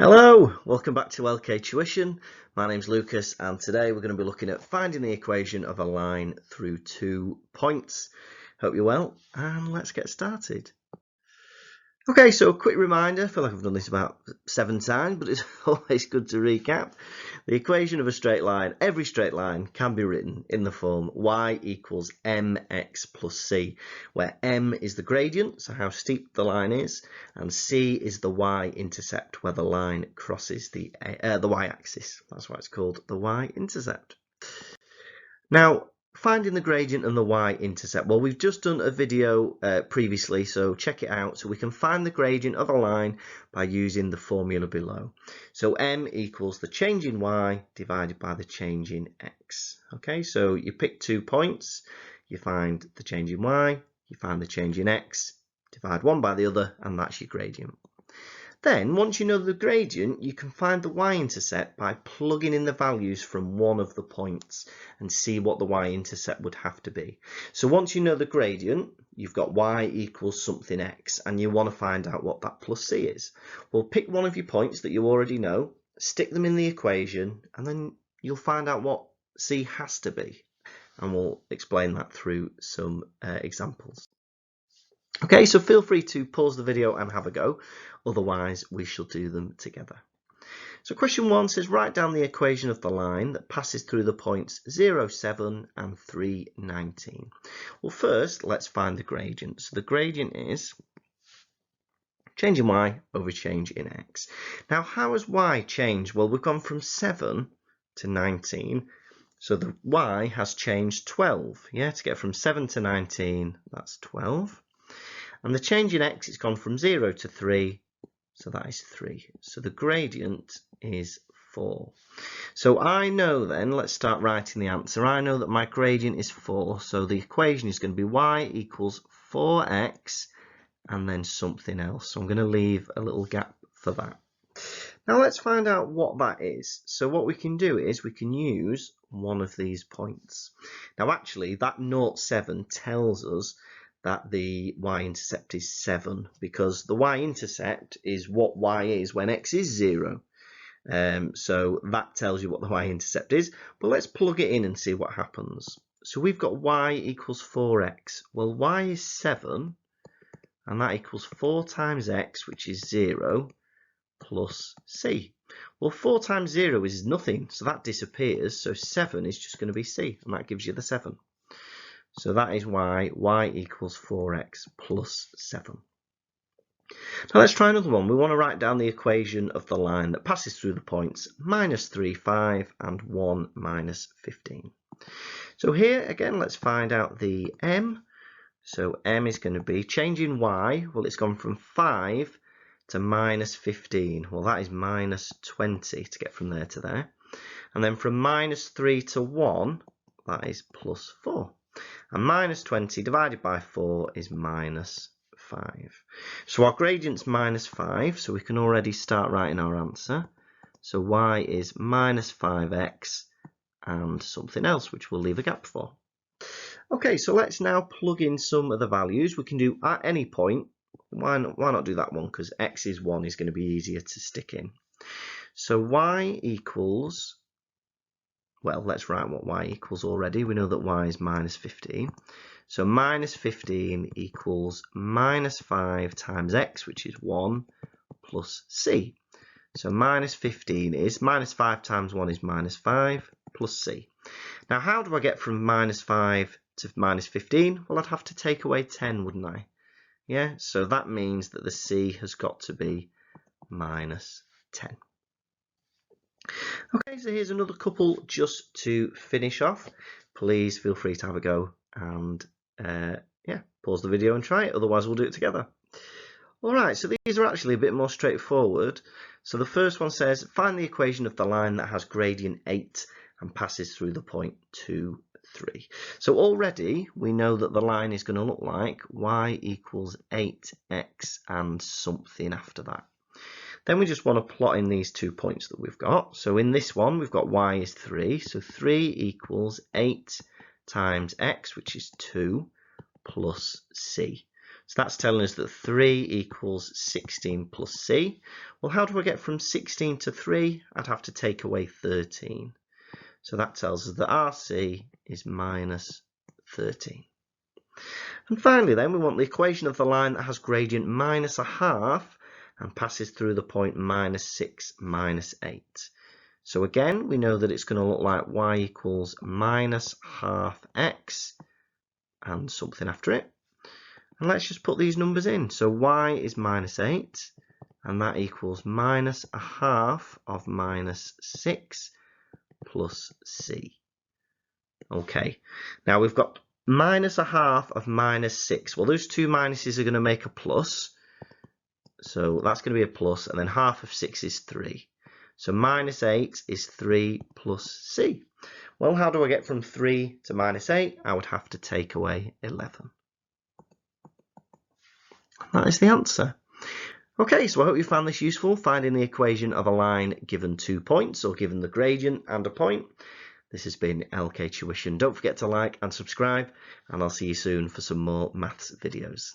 Hello, welcome back to LK Tuition. My name's Lucas and today we're going to be looking at finding the equation of a line through 2 points. Hope you're well and let's get started. Okay, so a quick reminder, I feel like I've done this about 7 times, but it's always good to recap. The equation of a straight line, every straight line can be written in the form y equals mx plus c, where m is the gradient, so how steep the line is, and c is the y-intercept, where the line crosses the y-axis. That's why it's called the y-intercept. Now, finding the gradient and the y-intercept. Well, we've just done a video previously, so check it out. So we can find the gradient of a line by using the formula below. So m equals the change in y divided by the change in x. Okay, so you pick 2 points, you find the change in y, you find the change in x, divide one by the other, and that's your gradient. Then, once you know the gradient, you can find the y-intercept by plugging in the values from one of the points and see what the y-intercept would have to be. So once you know the gradient, you've got y equals something x, and you want to find out what that plus c is. Well, pick one of your points that you already know, stick them in the equation, and then you'll find out what c has to be. And we'll explain that through some examples. Okay, so feel free to pause the video and have a go, otherwise we shall do them together. So question 1 says write down the equation of the line that passes through the points 0, 7 and 3, 19. Well, first let's find the gradient. So the gradient is change in y over change in x. Now how has y changed? Well, we've gone from 7 to 19, so the y has changed 12. Yeah, to get from 7 to 19, that's 12. And the change in x, it's gone from 0 to 3, so that is 3. So the gradient is 4. So I know then, let's start writing the answer. I know that my gradient is 4, so the equation is going to be y equals 4x and then something else. So I'm going to leave a little gap for that. Now let's find out what that is. So what we can do is we can use one of these points. Now actually that 0, 7 tells us that the y-intercept is 7, because the y-intercept is what y is when x is 0. So that tells you what the y-intercept is, but let's plug it in and see what happens. So we've got y equals 4x. Well, y is 7, and that equals 4 times x, which is 0, plus c. Well, 4 times 0 is nothing, so that disappears, so 7 is just going to be c, and that gives you the 7. So that is why y equals 4x plus 7. Now let's try another one. We want to write down the equation of the line that passes through the points -3, 5 and 1, -15. So here again, let's find out the m. So m is going to be change in y. Well, it's gone from 5 to -15. Well, that is -20 to get from there to there. And then from -3 to 1, that is +4. And -20 divided by 4 is -5. So our gradient's -5, so we can already start writing our answer. So y is -5x and something else, which we'll leave a gap for. Okay, so let's now plug in some of the values. We can do at any point. Why not do that one? Because x is 1 is going to be easier to stick in. So y equals... Well, let's write what y equals already. We know that y is -15. So -15 equals -5 times x, which is 1, plus c. So -15 is -5 times 1 is -5, plus c. Now, how do I get from -5 to -15? Well, I'd have to take away 10, wouldn't I? Yeah, so that means that the c has got to be -10. Okay, so here's another couple just to finish off. Please feel free to have a go and yeah, pause the video and try it, otherwise we'll do it together. Alright, so these are actually a bit more straightforward. So the first one says, find the equation of the line that has gradient 8 and passes through the point 2, 3. So already we know that the line is going to look like y equals 8x and something after that. Then we just want to plot in these 2 points that we've got. So in this one, we've got y is 3. So 3 equals 8 times x, which is 2, plus c. So that's telling us that 3 equals 16 plus c. Well, how do I get from 16 to 3? I'd have to take away 13. So that tells us that RC is minus 13. And finally then, we want the equation of the line that has gradient minus a half and passes through the point minus 6, minus 8. So again, we know that it's going to look like y equals minus half x and something after it. And let's just put these numbers in. So y is minus 8, and that equals minus a half of minus 6 plus c. Okay, now we've got minus a half of minus 6. Well, those two minuses are going to make a plus. So that's going to be a plus, and then half of 6 is 3. So minus 8 is 3 plus c. Well, how do I get from 3 to minus 8? I would have to take away 11. That is the answer. Okay, so I hope you found this useful, finding the equation of a line given 2 points, or given the gradient and a point. This has been LK Tuition. Don't forget to like and subscribe, and I'll see you soon for some more maths videos.